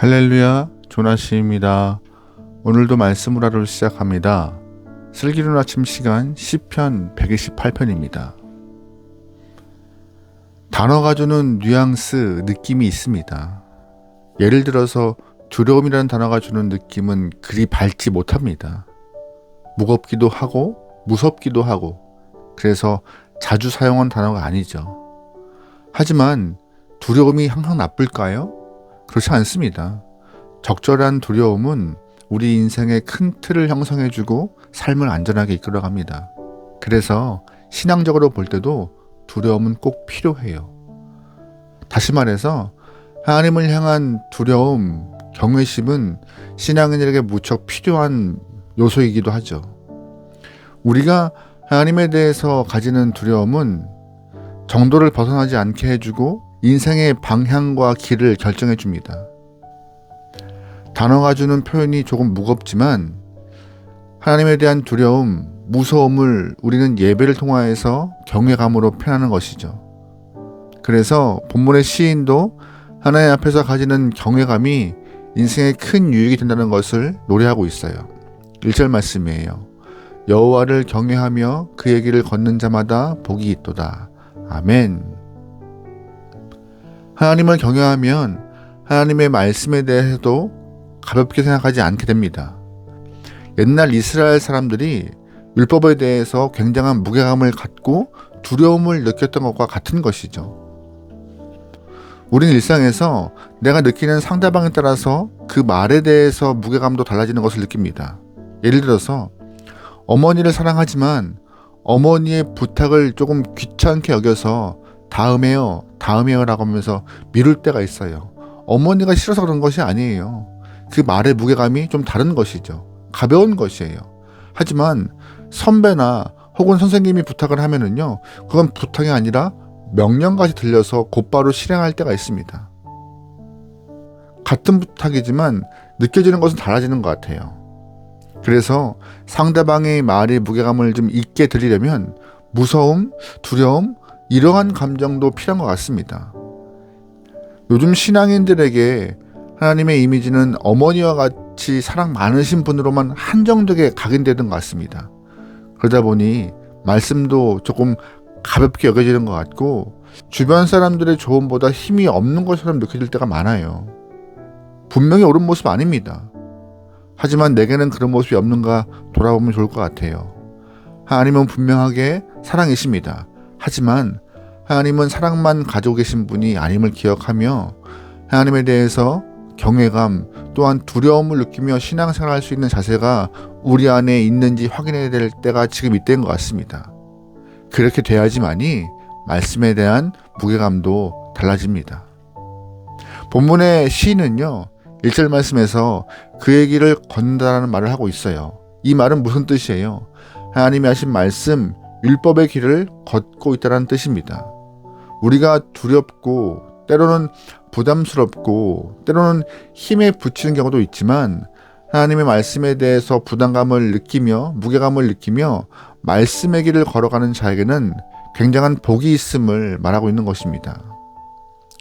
할렐루야, 조나시입니다. 오늘도 말씀을 하루 시작합니다. 슬기로운 아침 시간 시편 128편입니다. 단어가 주는 뉘앙스, 느낌이 있습니다. 예를 들어서 두려움이라는 단어가 주는 느낌은 그리 밝지 못합니다. 무겁기도 하고 무섭기도 하고, 그래서 자주 사용한 단어가 아니죠. 하지만 두려움이 항상 나쁠까요? 그렇지 않습니다. 적절한 두려움은 우리 인생의 큰 틀을 형성해주고 삶을 안전하게 이끌어갑니다. 그래서 신앙적으로 볼 때도 두려움은 꼭 필요해요. 다시 말해서 하나님을 향한 두려움, 경외심은 신앙인에게 무척 필요한 요소이기도 하죠. 우리가 하나님에 대해서 가지는 두려움은 정도를 벗어나지 않게 해주고 인생의 방향과 길을 결정해 줍니다. 단어가 주는 표현이 조금 무겁지만 하나님에 대한 두려움, 무서움을 우리는 예배를 통하여서 경외감으로 표현하는 것이죠. 그래서 본문의 시인도 하나님 앞에서 가지는 경외감이 인생에 큰 유익이 된다는 것을 노래하고 있어요. 1절 말씀이에요. 여호와를 경외하며 그의 길을 걷는 자마다 복이 있도다. 아멘. 하나님을 경외하면 하나님의 말씀에 대해서도 가볍게 생각하지 않게 됩니다. 옛날 이스라엘 사람들이 율법에 대해서 굉장한 무게감을 갖고 두려움을 느꼈던 것과 같은 것이죠. 우리는 일상에서 내가 느끼는 상대방에 따라서 그 말에 대해서 무게감도 달라지는 것을 느낍니다. 예를 들어서 어머니를 사랑하지만 어머니의 부탁을 조금 귀찮게 여겨서 다음에요 라고 하면서 미룰 때가 있어요. 어머니가 싫어서 그런 것이 아니에요. 그 말의 무게감이 좀 다른 것이죠. 가벼운 것이에요. 하지만 선배나 혹은 선생님이 부탁을 하면은요, 그건 부탁이 아니라 명령까지 들려서 곧바로 실행할 때가 있습니다. 같은 부탁이지만 느껴지는 것은 달라지는 것 같아요. 그래서 상대방의 말의 무게감을 좀 있게 들리려면 무서움, 두려움, 이러한 감정도 필요한 것 같습니다. 요즘 신앙인들에게 하나님의 이미지는 어머니와 같이 사랑 많으신 분으로만 한정되게 각인되는 것 같습니다. 그러다 보니 말씀도 조금 가볍게 여겨지는 것 같고 주변 사람들의 조언보다 힘이 없는 것처럼 느껴질 때가 많아요. 분명히 옳은 모습 아닙니다. 하지만 내게는 그런 모습이 없는가 돌아보면 좋을 것 같아요. 하나님은 분명하게 사랑이십니다. 하지만 하나님은 사랑만 가지고 계신 분이 아님을 기억하며 하나님에 대해서 경외감 또한 두려움을 느끼며 신앙생활을 할 수 있는 자세가 우리 안에 있는지 확인해야 될 때가 지금 이때인 것 같습니다. 그렇게 돼야지만이 말씀에 대한 무게감도 달라집니다. 본문의 시인은요, 1절 말씀에서 그의 길을 걷는다라는 말을 하고 있어요. 이 말은 무슨 뜻이에요? 하나님이 하신 말씀, 율법의 길을 걷고 있다는 뜻입니다. 우리가 두렵고 때로는 부담스럽고 때로는 힘에 부치는 경우도 있지만 하나님의 말씀에 대해서 부담감을 느끼며 무게감을 느끼며 말씀의 길을 걸어가는 자에게는 굉장한 복이 있음을 말하고 있는 것입니다.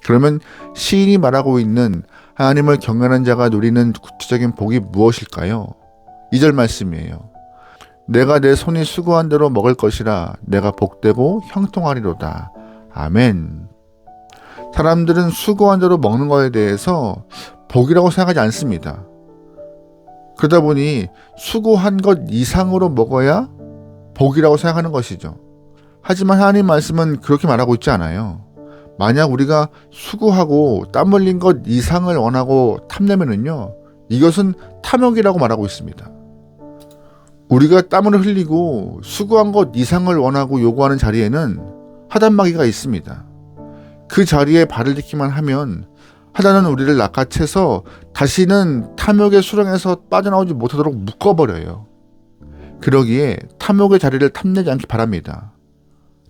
그러면 시인이 말하고 있는 하나님을 경외하는 자가 누리는 구체적인 복이 무엇일까요? 2절 말씀이에요. 내가 내 손이 수고한 대로 먹을 것이라 내가 복되고 형통하리로다. 아멘. 사람들은 수고한 대로 먹는 것에 대해서 복이라고 생각하지 않습니다. 그러다 보니 수고한 것 이상으로 먹어야 복이라고 생각하는 것이죠. 하지만 하나님 말씀은 그렇게 말하고 있지 않아요. 만약 우리가 수고하고 땀 흘린 것 이상을 원하고 탐내면은요, 이것은 탐욕이라고 말하고 있습니다. 우리가 땀을 흘리고 수고한 것 이상을 원하고 요구하는 자리에는 하단마귀가 있습니다. 그 자리에 발을 딛기만 하면 하단은 우리를 낚아채서 다시는 탐욕의 수렁에서 빠져나오지 못하도록 묶어버려요. 그러기에 탐욕의 자리를 탐내지 않기 바랍니다.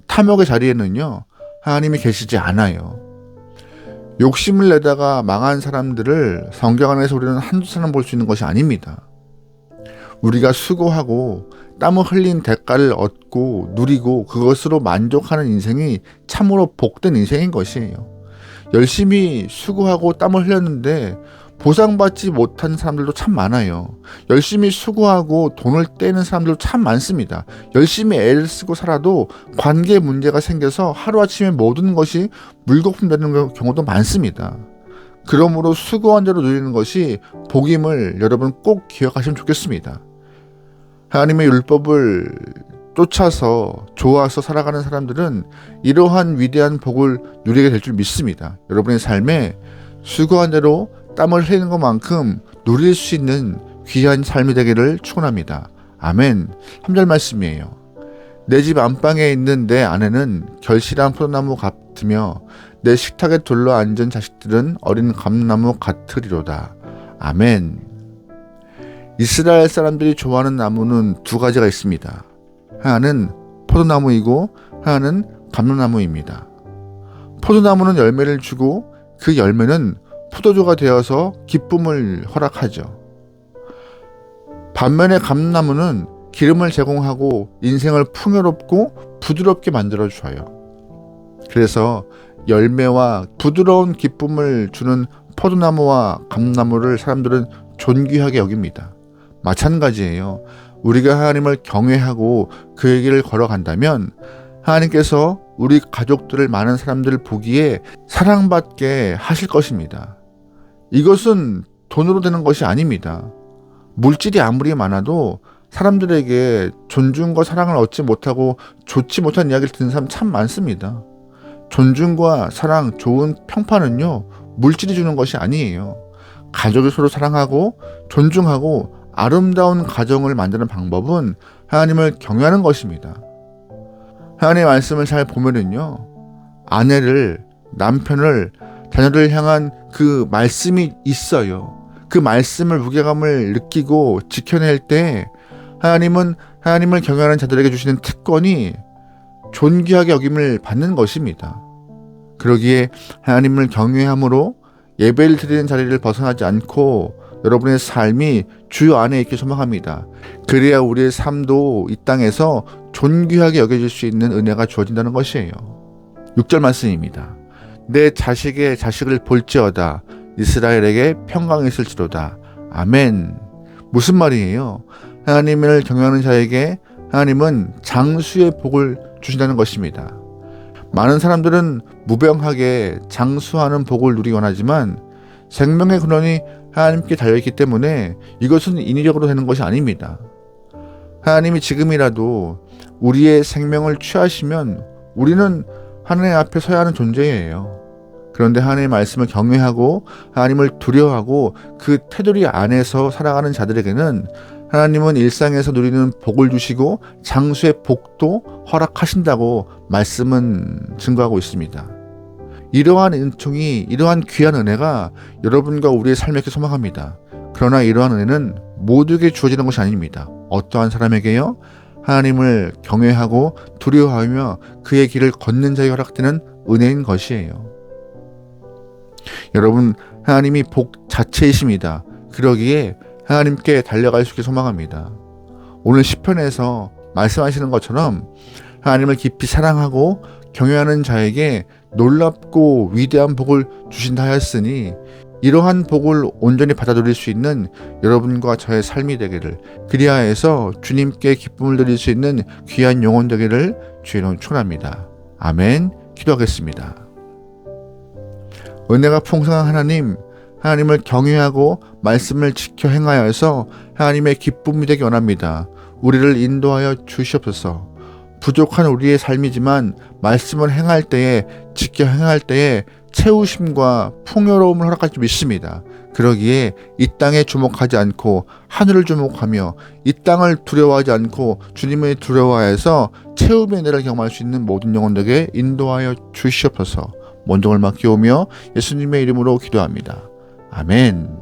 탐욕의 자리에는요, 하나님이 계시지 않아요. 욕심을 내다가 망한 사람들을 성경 안에서 우리는 한두 사람 볼 수 있는 것이 아닙니다. 우리가 수고하고 땀을 흘린 대가를 얻고 누리고 그것으로 만족하는 인생이 참으로 복된 인생인 것이에요. 열심히 수고하고 땀을 흘렸는데 보상받지 못한 사람들도 참 많아요. 열심히 수고하고 돈을 떼는 사람들도 참 많습니다. 열심히 애를 쓰고 살아도 관계 문제가 생겨서 하루아침에 모든 것이 물거품 되는 경우도 많습니다. 그러므로 수고한 대로 누리는 것이 복임을 여러분 꼭 기억하시면 좋겠습니다. 하나님의 율법을 쫓아서 좋아서 살아가는 사람들은 이러한 위대한 복을 누리게 될 줄 믿습니다. 여러분의 삶에 수고한 대로 땀을 흘리는 것만큼 누릴 수 있는 귀한 삶이 되기를 축원합니다. 아멘. 3절 말씀이에요. 내 집 안방에 있는 내 아내는 결실한 포도나무 같으며 내 식탁에 둘러 앉은 자식들은 어린 감나무 같으리로다. 아멘. 이스라엘 사람들이 좋아하는 나무는 두 가지가 있습니다. 하나는 포도나무이고 하나는 감람나무입니다. 포도나무는 열매를 주고 그 열매는 포도주가 되어서 기쁨을 허락하죠. 반면에 감람나무는 기름을 제공하고 인생을 풍요롭고 부드럽게 만들어줘요. 그래서 열매와 부드러운 기쁨을 주는 포도나무와 감람나무를 사람들은 존귀하게 여깁니다. 마찬가지예요. 우리가 하나님을 경외하고 그의 길을 걸어간다면 하나님께서 우리 가족들을 많은 사람들을 보기에 사랑받게 하실 것입니다. 이것은 돈으로 되는 것이 아닙니다. 물질이 아무리 많아도 사람들에게 존중과 사랑을 얻지 못하고 좋지 못한 이야기를 듣는 사람 참 많습니다. 존중과 사랑, 좋은 평판은요, 물질이 주는 것이 아니에요. 가족이 서로 사랑하고 존중하고 아름다운 가정을 만드는 방법은 하나님을 경외하는 것입니다. 하나님의 말씀을 잘 보면은요, 아내를, 남편을, 자녀를 향한 그 말씀이 있어요. 그 말씀을 무게감을 느끼고 지켜낼 때 하나님은 하나님을 경외하는 자들에게 주시는 특권이 존귀하게 여김을 받는 것입니다. 그러기에 하나님을 경외함으로 예배를 드리는 자리를 벗어나지 않고 여러분의 삶이 주 안에 있게 소망합니다. 그래야 우리의 삶도 이 땅에서 존귀하게 여겨질 수 있는 은혜가 주어진다는 것이에요. 6절 말씀입니다. 내 자식의 자식을 볼지어다 이스라엘에게 평강이 있을지로다. 아멘. 무슨 말이에요? 하나님을 경외하는 자에게 하나님은 장수의 복을 주신다는 것입니다. 많은 사람들은 무병하게 장수하는 복을 누리기 원하지만 생명의 근원이 하나님께 달려있기 때문에 이것은 인위적으로 되는 것이 아닙니다. 하나님이 지금이라도 우리의 생명을 취하시면 우리는 하나님 앞에 서야 하는 존재예요. 그런데 하나님의 말씀을 경외하고 하나님을 두려워하고 그 테두리 안에서 살아가는 자들에게는 하나님은 일상에서 누리는 복을 주시고 장수의 복도 허락하신다고 말씀은 증거하고 있습니다. 이러한 은총이, 이러한 귀한 은혜가 여러분과 우리의 삶에 소망합니다. 그러나 이러한 은혜는 모두에게 주어지는 것이 아닙니다. 어떠한 사람에게요? 하나님을 경외하고 두려워하며 그의 길을 걷는 자에게 허락되는 은혜인 것이에요. 여러분, 하나님이 복 자체이십니다. 그러기에 하나님께 달려갈 수 있게 소망합니다. 오늘 시편에서 말씀하시는 것처럼 하나님을 깊이 사랑하고 경외하는 자에게 놀랍고 위대한 복을 주신다 하였으니 이러한 복을 온전히 받아들일 수 있는 여러분과 저의 삶이 되기를, 그리하여서 주님께 기쁨을 드릴 수 있는 귀한 영혼 되기를 주의 이름으로 축원합니다. 아멘. 기도하겠습니다. 은혜가 풍성한 하나님, 하나님을 경외하고 말씀을 지켜 행하여서 하나님의 기쁨이 되기 원합니다. 우리를 인도하여 주시옵소서. 부족한 우리의 삶이지만 말씀을 행할 때에, 지켜 행할 때에 채우심과 풍요로움을 허락할 줄 믿습니다. 그러기에 이 땅에 주목하지 않고 하늘을 주목하며 이 땅을 두려워하지 않고 주님을 두려워해서 채움의 은혜를 경험할 수 있는 모든 영혼들에게 인도하여 주시옵소서. 원종을 맡기오며 예수님의 이름으로 기도합니다. 아멘.